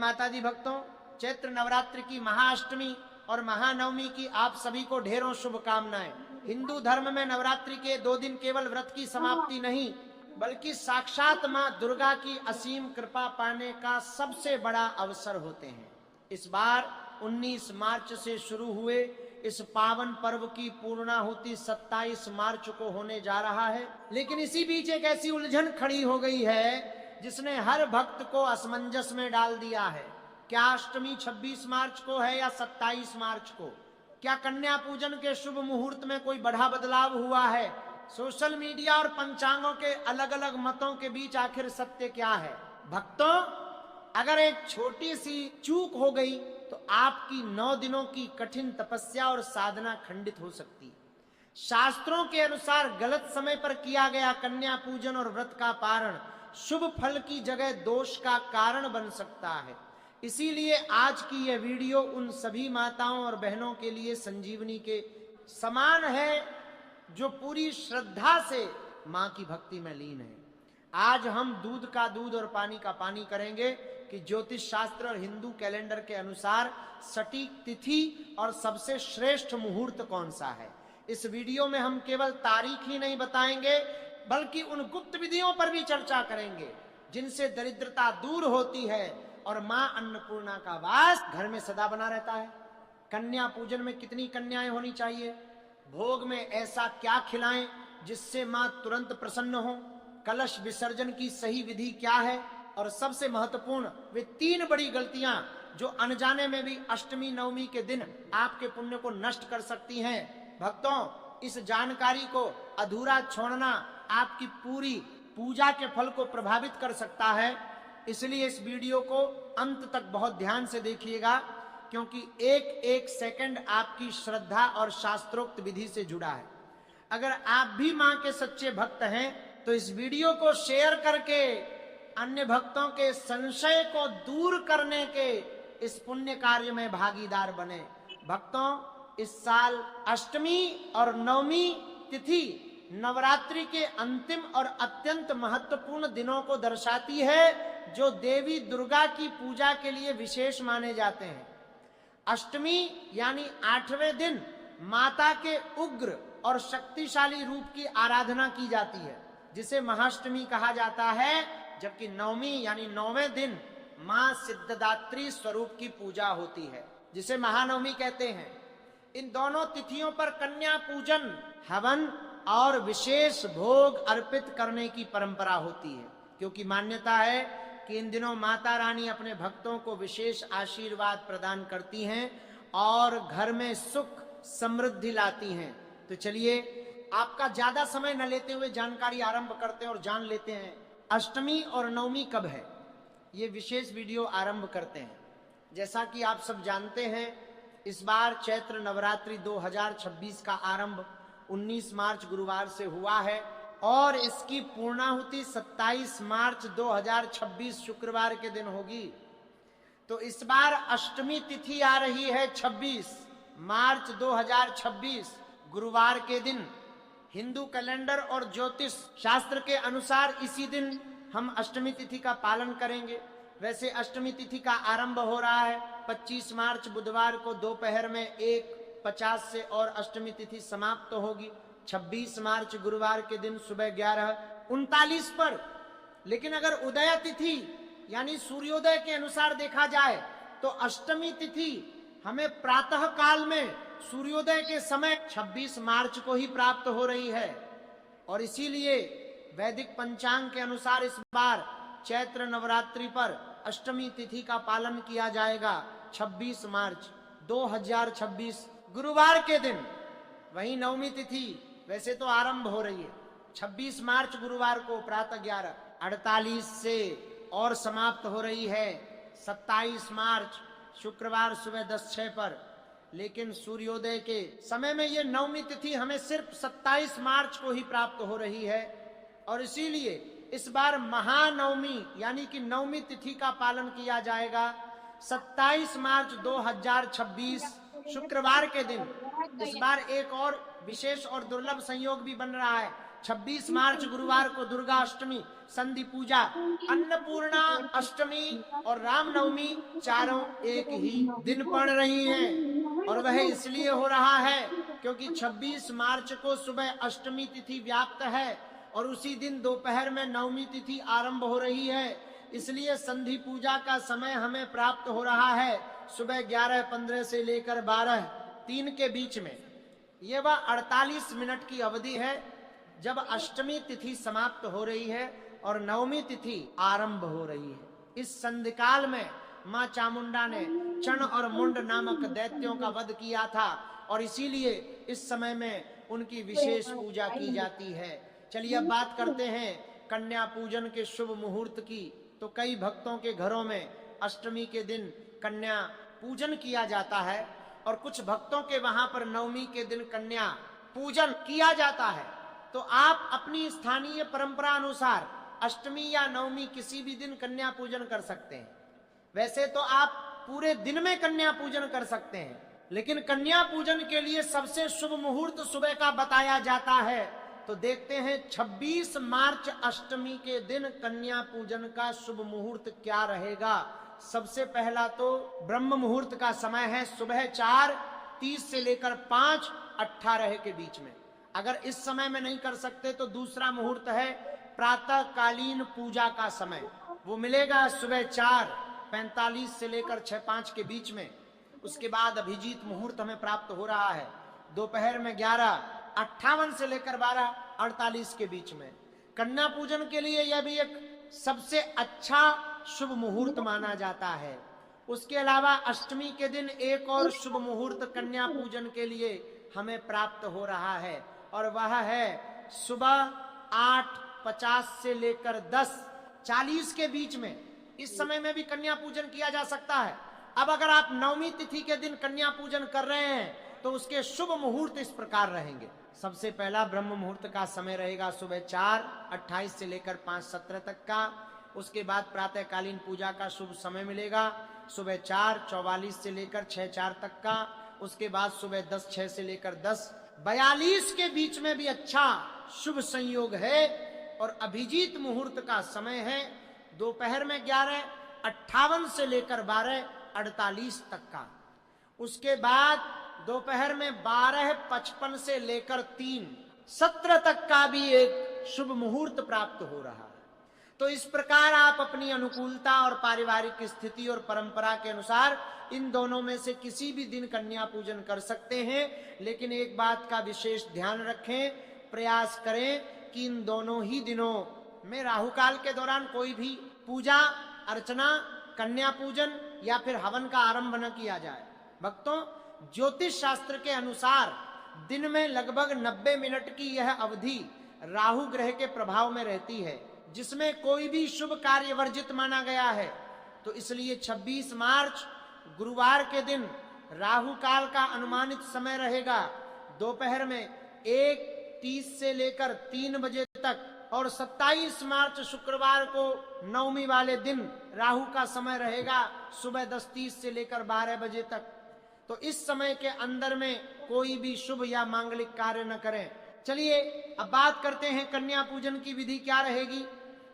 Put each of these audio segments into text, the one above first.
माता दी भक्तों, चैत्र नवरात्रि की महाअष्टमी और महानवमी की आप सभी को ढेरों शुभकामनाएं। हिंदू धर्म में नवरात्रि के 2 दिन केवल व्रत की समाप्ति नहीं, बल्कि साक्षात मां दुर्गा की असीम कृपा पाने का सबसे बड़ा अवसर होते हैं। इस बार 19 मार्च से शुरू हुए इस पावन पर्व की पूर्णाहुति 27 मार्च को होने जा रहा है। लेकिन इसी बीच एक ऐसी उलझन खड़ी हो गई है जिसने हर भक्त को असमंजस में डाल दिया है। क्या अष्टमी 26 मार्च को है या 27 मार्च को? क्या कन्या पूजन के शुभ मुहूर्त में कोई बड़ा बदलाव हुआ है? सोशल मीडिया और पंचांगों के अलग अलग मतों के बीच आखिर सत्य क्या है? भक्तों, अगर एक छोटी सी चूक हो गई तो आपकी 9 दिनों की कठिन तपस्या और साधना खंडित हो सकती है। शास्त्रों के अनुसार गलत समय पर किया गया कन्या पूजन और व्रत का पारण शुभ फल की जगह दोष का कारण बन सकता है। इसीलिए आज की यह वीडियो उन सभी माताओं और बहनों के लिए संजीवनी के समान है जो पूरी श्रद्धा से मां की भक्ति में लीन है। आज हम दूध का दूध और पानी का पानी करेंगे कि ज्योतिष शास्त्र और हिंदू कैलेंडर के अनुसार सटीक तिथि और सबसे श्रेष्ठ मुहूर्त कौन सा है। इस वीडियो में हम केवल तारीख ही नहीं बताएंगे, बल्कि उन गुप्त विधियों पर भी चर्चा करेंगे जिनसे दरिद्रता दूर होती है और मां अन्नपूर्णा का वास घर में सदा बना रहता है। कन्या पूजन में कितनी कन्याएं होनी चाहिए? भोग में ऐसा क्या खिलाएं जिससे मां तुरंत प्रसन्न हो? कलश विसर्जन की सही विधि क्या है? और सबसे महत्वपूर्ण वे 3 बड़ी गलतियां जो अनजाने में भी अष्टमी नवमी के दिन आपके पुण्य को नष्ट कर सकती हैं। भक्तों, इस जानकारी को अधूरा छोड़ना आपकी पूरी पूजा के फल को प्रभावित कर सकता है। इसलिए इस वीडियो को अंत तक बहुत ध्यान से देखिएगा, क्योंकि एक एक सेकंड आपकी श्रद्धा और शास्त्रोक्त विधि से जुड़ा है। अगर आप भी मां के सच्चे भक्त हैं तो इस वीडियो को शेयर करके अन्य भक्तों के संशय को दूर करने के इस पुण्य कार्य में भागीदार बने। भक्तों, इस साल अष्टमी और नवमी तिथि नवरात्रि के अंतिम और अत्यंत महत्वपूर्ण दिनों को दर्शाती है जो देवी दुर्गा की पूजा के लिए विशेष माने जाते हैं। अष्टमी यानी 8वें दिन माता के उग्र और शक्तिशाली रूप की आराधना की जाती है, जिसे महाअष्टमी कहा जाता है, जबकि नवमी यानी 9वें दिन मां सिद्धदात्री स्वरूप की पूजा होती है, जिसे महानवमी कहते हैं। इन दोनों तिथियों पर कन्या पूजन, हवन और विशेष भोग अर्पित करने की परंपरा होती है, क्योंकि मान्यता है कि इन दिनों माता रानी अपने भक्तों को विशेष आशीर्वाद प्रदान करती हैं और घर में सुख समृद्धि लाती हैं। तो चलिए, आपका ज्यादा समय न लेते हुए जानकारी आरंभ करते हैं और जान लेते हैं अष्टमी और नवमी कब है। ये विशेष वीडियो आरंभ करते हैं। जैसा कि आप सब जानते हैं, इस बार चैत्र नवरात्रि 2026 का आरंभ 19 मार्च गुरुवार से हुआ है और इसकी पूर्णाहुति 27 मार्च 2026 शुक्रवार के दिन होगी। तो इस बार अष्टमी तिथि आ रही है 26 मार्च 2026 गुरुवार के दिन। हिंदू कैलेंडर और ज्योतिष शास्त्र के अनुसार इसी दिन हम अष्टमी तिथि का पालन करेंगे। वैसे अष्टमी तिथि का आरंभ हो रहा है 25 मार्च बुधवार को दोपहर में 1:50 से और अष्टमी तिथि समाप्त होगी 26 मार्च गुरुवार के दिन सुबह 11:39 पर। लेकिन अगर उदय तिथि यानी सूर्योदय के अनुसार देखा जाए तो अष्टमी तिथि हमें प्रातः काल में सूर्योदय के समय 26 मार्च को ही प्राप्त हो रही है। और इसीलिए वैदिक पंचांग के अनुसार इस बार चैत्र नवरात्रि पर अष्टमी तिथि का पालन किया जाएगा 26 मार्च 2026 गुरुवार के दिन। वहीं नवमी तिथि वैसे तो आरंभ हो रही है 26 मार्च गुरुवार को प्रातः 11:48 से और समाप्त हो रही है 27 मार्च शुक्रवार सुबह 10:06 पर। लेकिन सूर्योदय के समय में ये नवमी तिथि हमें सिर्फ 27 मार्च को ही प्राप्त हो रही है। और इसीलिए इस बार महानवमी यानी कि नवमी तिथि का पालन किया जाएगा 27 मार्च 2026 शुक्रवार के दिन। इस बार एक और विशेष और दुर्लभ संयोग भी बन रहा है 26 मार्च गुरुवार को दुर्गा अष्टमी, संधि पूजा, अन्नपूर्णा अष्टमी और रामनवमी चारों एक ही दिन पड़ रही हैं। और वह इसलिए हो रहा है क्योंकि 26 मार्च को सुबह अष्टमी तिथि व्याप्त है और उसी दिन दोपहर में नवमी तिथि आरंभ हो रही है। इसलिए संधि पूजा का समय हमें प्राप्त हो रहा है सुबह 11:15 से लेकर 12:03 के बीच में। यह वह 48 मिनट की अवधि है जब अष्टमी तिथि समाप्त हो रही है और नवमी तिथि आरंभ हो रही है। इस संधि काल में मां चामुंडा ने चण और मुंड नामक दैत्यों का वध किया था और इसीलिए इस समय में उनकी विशेष पूजा की जाती है। चलिए अब बात करते हैं कन्या पूजन के शुभ मुहूर्त की। तो कई भक्तों के घरों में अष्टमी के दिन कन्या पूजन किया जाता है और कुछ भक्तों के वहां पर नवमी के दिन कन्या पूजन किया जाता है। तो आप अपनी स्थानीय परंपरा अनुसार अष्टमी या नवमी किसी भी दिन कन्या पूजन कर सकते हैं। वैसे तो आप पूरे दिन में कन्या पूजन कर सकते हैं, लेकिन कन्या पूजन के लिए सबसे शुभ मुहूर्त सुबह का बताया जाता है। तो देखते हैं 26 मार्च अष्टमी के दिन कन्या पूजन का शुभ मुहूर्त क्या रहेगा। सबसे पहला तो ब्रह्म मुहूर्त का समय है सुबह 4:30 से लेकर 5:18 के बीच में। अगर इस समय में नहीं कर सकते तो दूसरा मुहूर्त है प्रातः कालीन पूजा का समय, वो मिलेगा सुबह 4:45 से लेकर 6:05 के बीच में। उसके बाद अभिजीत मुहूर्त हमें प्राप्त हो रहा है दोपहर में 11:58 से लेकर 12:48 के बीच में। कन्या पूजन के लिए यह भी एक सबसे अच्छा शुभ मुहूर्त माना जाता है। उसके अलावा अष्टमी के दिन एक और शुभ मुहूर्त कन्या पूजन के लिए हमें प्राप्त हो रहा है और वह है सुबह 8:50 से लेकर 10:40 के बीच में। इस समय में भी कन्या पूजन किया जा सकता है। अब अगर आप नवमी तिथि के दिन कन्या पूजन कर रहे हैं तो उसके शुभ मुहूर्त इस प्रकार रहेंगे। सबसे पहला ब्रह्म मुहूर्त का समय रहेगा सुबह 4:28 से लेकर 5:17 तक का। उसके बाद प्रातःकालीन पूजा का शुभ समय मिलेगा सुबह 4:44 से लेकर 6:04 तक का। उसके बाद सुबह 10:06 से लेकर 10:42 के बीच में भी अच्छा शुभ संयोग है। और अभिजीत मुहूर्त का समय है दोपहर में 11:58 से लेकर 12:48 तक का। उसके बाद दोपहर में 12:55 से लेकर 3:17 तक का भी एक शुभ मुहूर्त प्राप्त हो रहा है। तो इस प्रकार आप अपनी अनुकूलता और पारिवारिक स्थिति और परंपरा के अनुसार इन दोनों में से किसी भी दिन कन्या पूजन कर सकते हैं। लेकिन एक बात का विशेष ध्यान रखें, प्रयास करें कि इन दोनों ही दिनों में राहु काल के दौरान कोई भी पूजा अर्चना, कन्या पूजन या फिर हवन का आरंभ न किया जाए। भक्तों, ज्योतिष शास्त्र के अनुसार दिन में लगभग 90 मिनट की यह अवधि राहु ग्रह के प्रभाव में रहती है, जिसमें कोई भी शुभ कार्य वर्जित माना गया है। तो इसलिए 26 मार्च गुरुवार के दिन राहु काल का अनुमानित समय रहेगा दोपहर में 1:30 से लेकर 3 बजे तक और 27 मार्च शुक्रवार को नवमी वाले दिन राहु का समय रहेगा सुबह 10:30 से लेकर 12 बजे तक। तो इस समय के अंदर में कोई भी शुभ या मांगलिक कार्य न करें। चलिए अब बात करते हैं कन्या पूजन की विधि क्या रहेगी।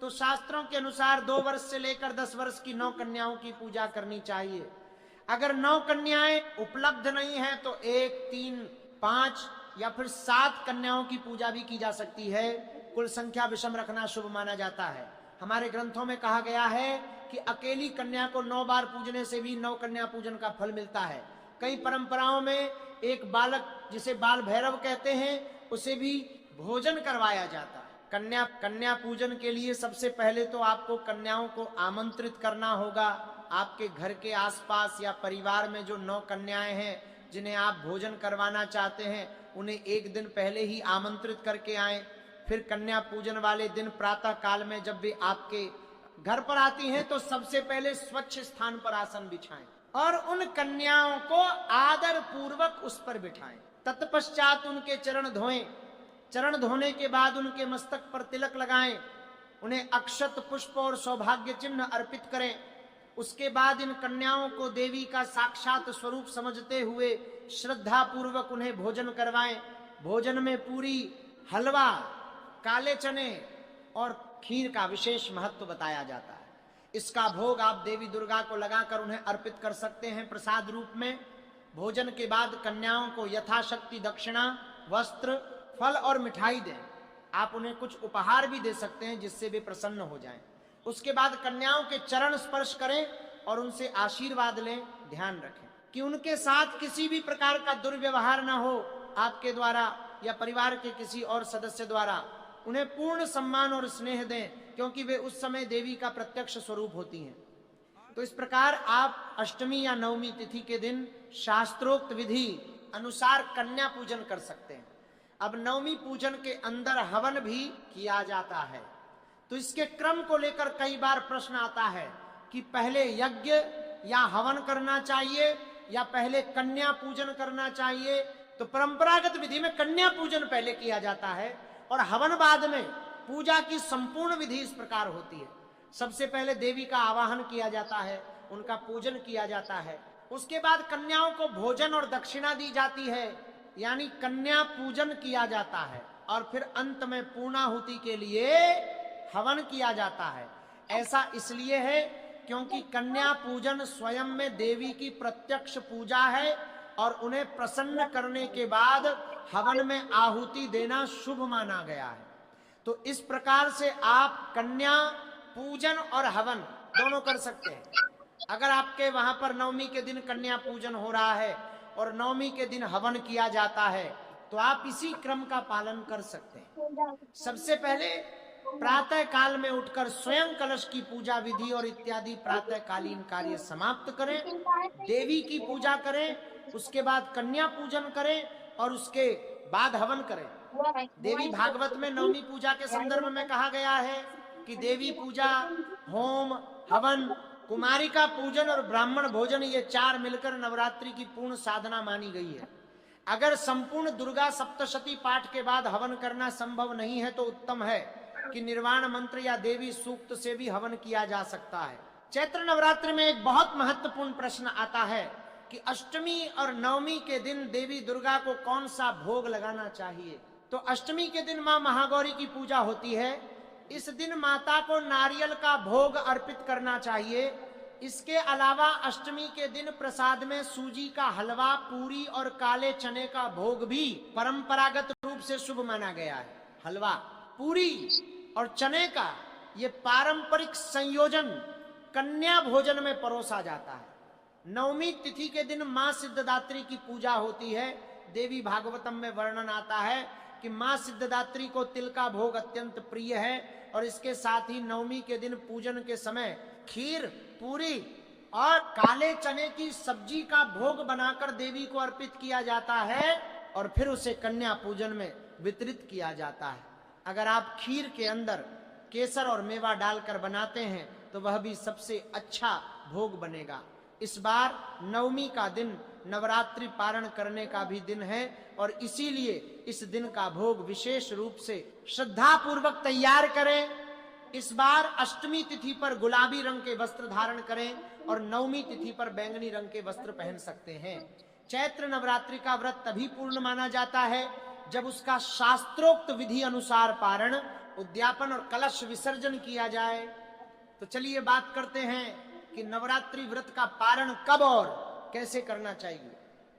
तो शास्त्रों के अनुसार 2 वर्ष से लेकर 10 वर्ष की 9 कन्याओं की पूजा करनी चाहिए। अगर 9 कन्याएं उपलब्ध नहीं है तो 1, 3, 5 या फिर 7 कन्याओं की पूजा भी की जा सकती है। कुल संख्या विषम रखना शुभ माना जाता है। हमारे ग्रंथों में कहा गया है कि अकेली कन्या को 9 बार पूजने से भी 9 कन्या पूजन का फल मिलता है। कई परंपराओं में एक बालक जिसे बाल भैरव कहते हैं उसे भी भोजन करवाया जाता है। कन्या पूजन के लिए सबसे पहले तो आपको कन्याओं को आमंत्रित करना होगा। आपके घर के आसपास या परिवार में जो 9 कन्याएं हैं जिन्हें आप भोजन करवाना चाहते हैं उन्हें एक दिन पहले ही आमंत्रित करके आएं। फिर कन्या पूजन वाले दिन प्रातः काल में जब भी आपके घर पर आती हैं तो सबसे पहले स्वच्छ स्थान पर आसन बिछाएं और उन कन्याओं को आदर पूर्वक उस पर बिठाएं। तत्पश्चात उनके चरण धोएं। चरण धोने के बाद उनके मस्तक पर तिलक लगाएं, उन्हें अक्षत, पुष्प और सौभाग्य चिन्ह अर्पित करें। उसके बाद इन कन्याओं को देवी का साक्षात स्वरूप समझते हुए श्रद्धा पूर्वक उन्हें भोजन करवाएं। भोजन में पूरी, हलवा काले चने और खीर का विशेष महत्व बताया जाता है। इसका भोग आप देवी दुर्गा को लगाकर उन्हें अर्पित कर सकते हैं प्रसाद रूप में। भोजन के बाद कन्याओं को यथाशक्ति दक्षिणा, वस्त्र, फल और मिठाई दें। आप उन्हें कुछ उपहार भी दे सकते हैं जिससे वे प्रसन्न हो जाएं। उसके बाद कन्याओं के चरण स्पर्श करें और उनसे आशीर्वाद लें। ध्यान रखें कि उनके साथ किसी भी प्रकार का दुर्व्यवहार न हो आपके द्वारा या परिवार के किसी और सदस्य द्वारा। उन्हें पूर्ण सम्मान और स्नेह दें, क्योंकि वे उस समय देवी का प्रत्यक्ष स्वरूप होती हैं। तो इस प्रकार आप अष्टमी या नवमी तिथि के दिन शास्त्रोक्त विधि अनुसार कन्या पूजन कर सकते हैं। अब नवमी पूजन के अंदर हवन भी किया जाता है। तो इसके क्रम को लेकर कई बार प्रश्न आता है कि पहले यज्ञ या हवन करना चाहिए या पहले कन्या पूजन करना चाहिए। तो परंपरागत विधि में कन्या पूजन पहले किया जाता है और हवन बाद में। पूजा की संपूर्ण विधि इस प्रकार होती है। सबसे पहले देवी का आवाहन किया जाता है, उनका पूजन किया जाता है। उसके बाद कन्याओं को भोजन और दक्षिणा दी जाती है, यानी कन्या पूजन किया जाता है। और फिर अंत में पूर्णाहुति के लिए हवन किया जाता है। ऐसा इसलिए है क्योंकि कन्या पूजन स्वयं में देवी की प्रत्यक्ष पूजा है और उन्हें प्रसन्न करने के बाद हवन में आहुति देना शुभ माना गया है। तो इस प्रकार से आप कन्या पूजन और हवन दोनों कर सकते हैं। अगर आपके वहां पर नवमी के दिन कन्या पूजन हो रहा है और नवमी के दिन हवन किया जाता है तो आप इसी क्रम का पालन कर सकते हैं। सबसे पहले प्रातः काल में उठकर स्वयं कलश की पूजा विधि और इत्यादि प्रातः कालीन कार्य समाप्त करें, देवी की पूजा करें, उसके बाद कन्या पूजन करें और उसके बाद हवन करें। देवी भागवत में नवमी पूजा के संदर्भ में कहा गया है कि देवी पूजा, होम, हवन, कुमारिका पूजन और ब्राह्मण भोजन, ये चार मिलकर नवरात्रि की पूर्ण साधना मानी गई है। अगर संपूर्ण दुर्गा सप्तशती पाठ के बाद हवन करना संभव नहीं है तो उत्तम है कि निर्वाण मंत्र या देवी सूक्त से भी हवन किया जा सकता है। चैत्र नवरात्रि में एक बहुत महत्वपूर्ण प्रश्न आता है कि अष्टमी और नवमी के दिन देवी दुर्गा को कौन सा भोग लगाना चाहिए। तो अष्टमी के दिन मां महागौरी की पूजा होती है। इस दिन माता को नारियल का भोग अर्पित करना चाहिए। इसके अलावा अष्टमी के दिन प्रसाद में सूजी का हलवा, पूरी और काले चने का भोग भी परंपरागत रूप से शुभ माना गया है। हलवा, पूरी और चने का ये पारंपरिक संयोजन कन्या भोजन में परोसा जाता है। नवमी तिथि के दिन मां सिद्धदात्री की पूजा होती है। देवी भागवतम में वर्णन आता है कि मां सिद्धदात्री को तिल का भोग अत्यंत प्रिय है और इसके साथ ही नवमी के दिन पूजन के समय खीर, पूरी और काले चने की सब्जी का भोग बनाकर देवी को अर्पित किया जाता है और फिर उसे कन्या पूजन में वितरित किया जाता है। अगर आप खीर के अंदर केसर और मेवा डालकर बनाते हैं तो वह भी सबसे अच्छा भोग बनेगा। इस बार नवमी का दिन नवरात्रि पारण करने का भी दिन है और इसीलिए इस दिन का भोग विशेष रूप से श्रद्धा पूर्वक तैयार करें। इस बार अष्टमी तिथि पर गुलाबी रंग के वस्त्र धारण करें और नवमी तिथि पर बैंगनी रंग के वस्त्र पहन सकते हैं। चैत्र नवरात्रि का व्रत तभी पूर्ण माना जाता है जब उसका शास्त्रोक्त विधि अनुसार पारण, उद्यापन और कलश विसर्जन किया जाए। तो चलिए बात करते हैं कि नवरात्रि व्रत का पारण कब और कैसे करना चाहिए।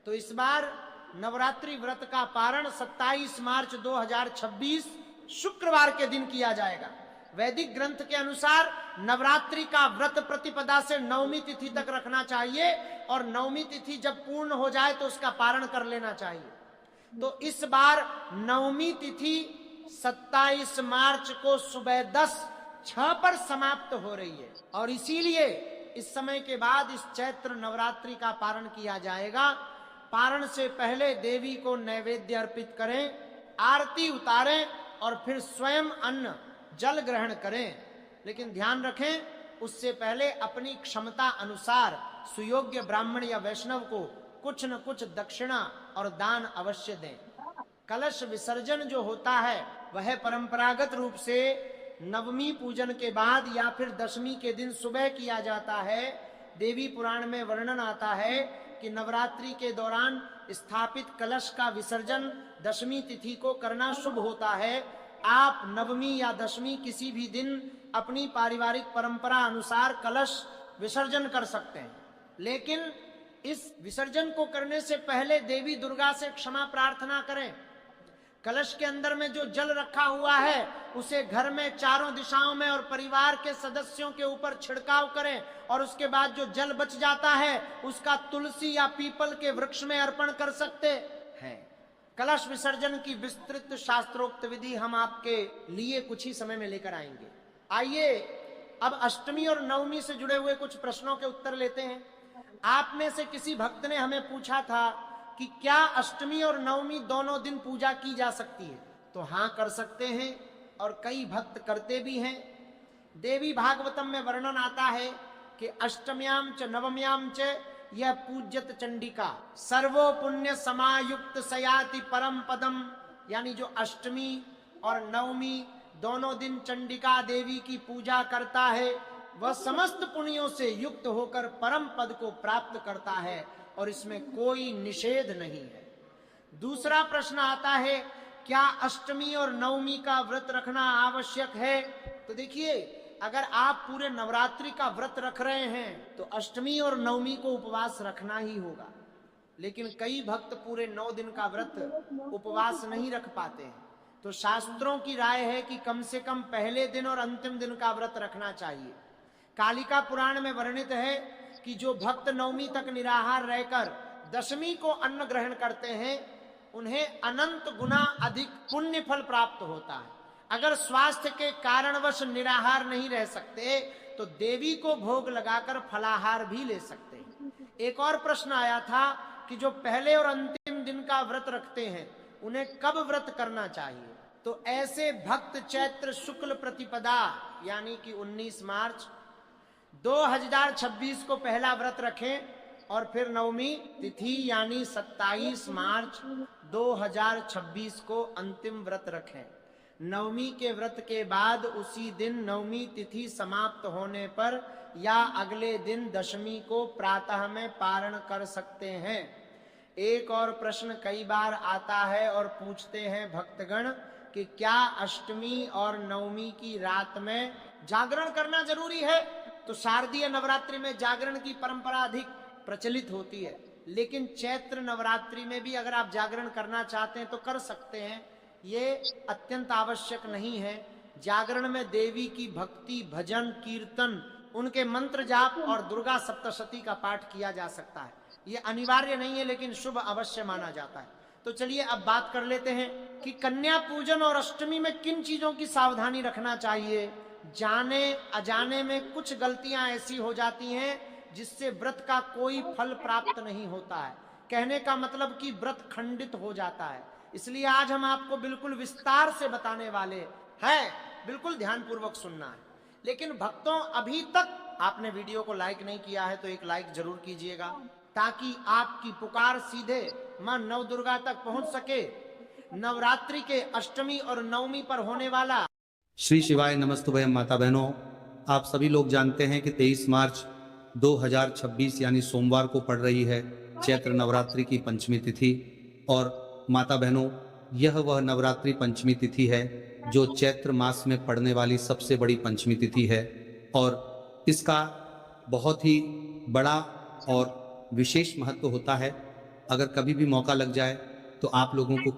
तो इस बार नवरात्रि व्रत का पारण 27 मार्च 2026 शुक्रवार के दिन किया जाएगा। वैदिक ग्रंथ के अनुसार नवरात्रि का व्रत प्रतिपदा से नवमी तिथि तक रखना चाहिए और नवमी तिथि जब पूर्ण हो जाए तो उसका पारण कर लेना चाहिए। तो इस बार नवमी तिथि 27 मार्च को सुबह 10:06 पर समाप्त हो रही है और इसीलिए इस समय के बाद इस चैत्र नवरात्रि का पारण किया जाएगा। पारण से पहले देवी को नैवेद्य अर्पित करें, आरती उतारें और फिर स्वयं अन्न जल ग्रहण करें। लेकिन ध्यान रखें उससे पहले अपनी क्षमता अनुसार सुयोग्य ब्राह्मण या वैष्णव को कुछ न कुछ दक्षिणा और दान अवश्य दें। कलश विसर्जन जो होता है वह परंपरागत रूप से नवमी पूजन के बाद या फिर दशमी के दिन सुबह किया जाता है। देवी पुराण में वर्णन आता है कि नवरात्रि के दौरान स्थापित कलश का विसर्जन दशमी तिथि को करना शुभ होता है। आप नवमी या दशमी किसी भी दिन अपनी पारिवारिक परंपरा अनुसार कलश विसर्जन कर सकते हैं, लेकिन इस विसर्जन को करने से पहले देवी दुर्गा से क्षमा प्रार्थना करें। कलश के अंदर में जो जल रखा हुआ है उसे घर में चारों दिशाओं में और परिवार के सदस्यों के ऊपर छिड़काव करें, और उसके बाद जो जल बच जाता है उसका तुलसी या पीपल के वृक्ष में अर्पण कर सकते हैं। कलश विसर्जन की विस्तृत शास्त्रोक्त विधि हम आपके लिए कुछ ही समय में लेकर आएंगे। आइए अब अष्टमी और नवमी से जुड़े हुए कुछ प्रश्नों के उत्तर लेते हैं। आप में से किसी भक्त ने हमें पूछा था कि क्या अष्टमी और नवमी दोनों दिन पूजा की जा सकती है? तो हाँ, कर सकते हैं, और कई भक्त करते भी हैं। देवी भागवतम में वर्णन आता है कि अष्टम्याम च नवम्याम च यह पूज्यत चंडिका सर्वो पुण्य समायुक्त सयाति परम पदम, यानी जो अष्टमी और नवमी दोनों दिन चंडिका देवी की पूजा करता है वह समस्त पुण्यों से युक्त होकर परम पद को प्राप्त करता है, और इसमें कोई निषेध नहीं है। दूसरा प्रश्न आता है, क्या अष्टमी और नवमी का व्रत रखना आवश्यक है? तो देखिए, अगर आप पूरे नवरात्रि का व्रत रख रहे हैं तो अष्टमी और नवमी को उपवास रखना ही होगा, लेकिन कई भक्त पूरे 9 दिन का व्रत उपवास नहीं रख पाते हैं, तो शास्त्रों की राय है कि कम से कम पहले दिन और अंतिम दिन का व्रत रखना चाहिए। कालिका पुराण में वर्णित है कि जो भक्त नवमी तक निराहार रहकर दशमी को अन्न ग्रहण करते हैं उन्हें अनंत गुना अधिक पुण्य फल प्राप्त होता है। अगर स्वास्थ्य के कारणवश निराहार नहीं रह सकते तो देवी को भोग लगाकर फलाहार भी ले सकते हैं। एक और प्रश्न आया था कि जो पहले और अंतिम दिन का व्रत रखते हैं उन्हें कब व्रत करना चाहिए? तो ऐसे भक्त चैत्र शुक्ल प्रतिपदा यानी कि 19 मार्च 2026 को पहला व्रत रखें और फिर नवमी तिथि यानी 27 मार्च 2026 को अंतिम व्रत रखें। नवमी के व्रत के बाद उसी दिन नवमी तिथि समाप्त होने पर या अगले दिन दशमी को प्रातः में पारण कर सकते हैं। एक और प्रश्न कई बार आता है और पूछते हैं भक्तगण कि क्या अष्टमी और नवमी की रात में जागरण करना जरूरी है? तो शारदीय नवरात्रि में जागरण की परंपरा अधिक प्रचलित होती है, लेकिन चैत्र नवरात्रि में भी अगर आप जागरण करना चाहते हैं तो कर सकते हैं, ये अत्यंत आवश्यक नहीं है। जागरण में देवी की भक्ति, भजन, कीर्तन, उनके मंत्र जाप और दुर्गा सप्तशती का पाठ किया जा सकता है। ये अनिवार्य नहीं है लेकिन शुभ अवश्य माना जाता है। तो चलिए अब बात कर लेते हैं कि कन्या पूजन और अष्टमी में किन चीजों की सावधानी रखना चाहिए। जाने अजाने में कुछ गलतियां ऐसी हो जाती हैं जिससे व्रत का कोई फल प्राप्त नहीं होता है। कहने का मतलब कि व्रत खंडित हो जाता है। इसलिए आज हम आपको बिल्कुल विस्तार से बताने वाले हैं, बिल्कुल ध्यान पूर्वक सुनना है। लेकिन भक्तों, अभी तक आपने वीडियो को लाइक नहीं किया है तो एक लाइक जरूर कीजिएगा ताकि आपकी पुकार सीधे मां नव दुर्गा तक पहुंच सके। नवरात्रि के अष्टमी और नवमी पर होने वाला श्री शिवाय नमस्तुभयं माता बहनों, आप सभी लोग जानते हैं कि 23 मार्च 2026 यानी सोमवार को पड़ रही है चैत्र नवरात्रि की पंचमी तिथि। और माता बहनों, यह वह नवरात्रि पंचमी तिथि है जो चैत्र मास में पड़ने वाली सबसे बड़ी पंचमी तिथि है, और इसका बहुत ही बड़ा और विशेष महत्व होता है। अगर कभी भी मौका लग जाए तो आप लोगों को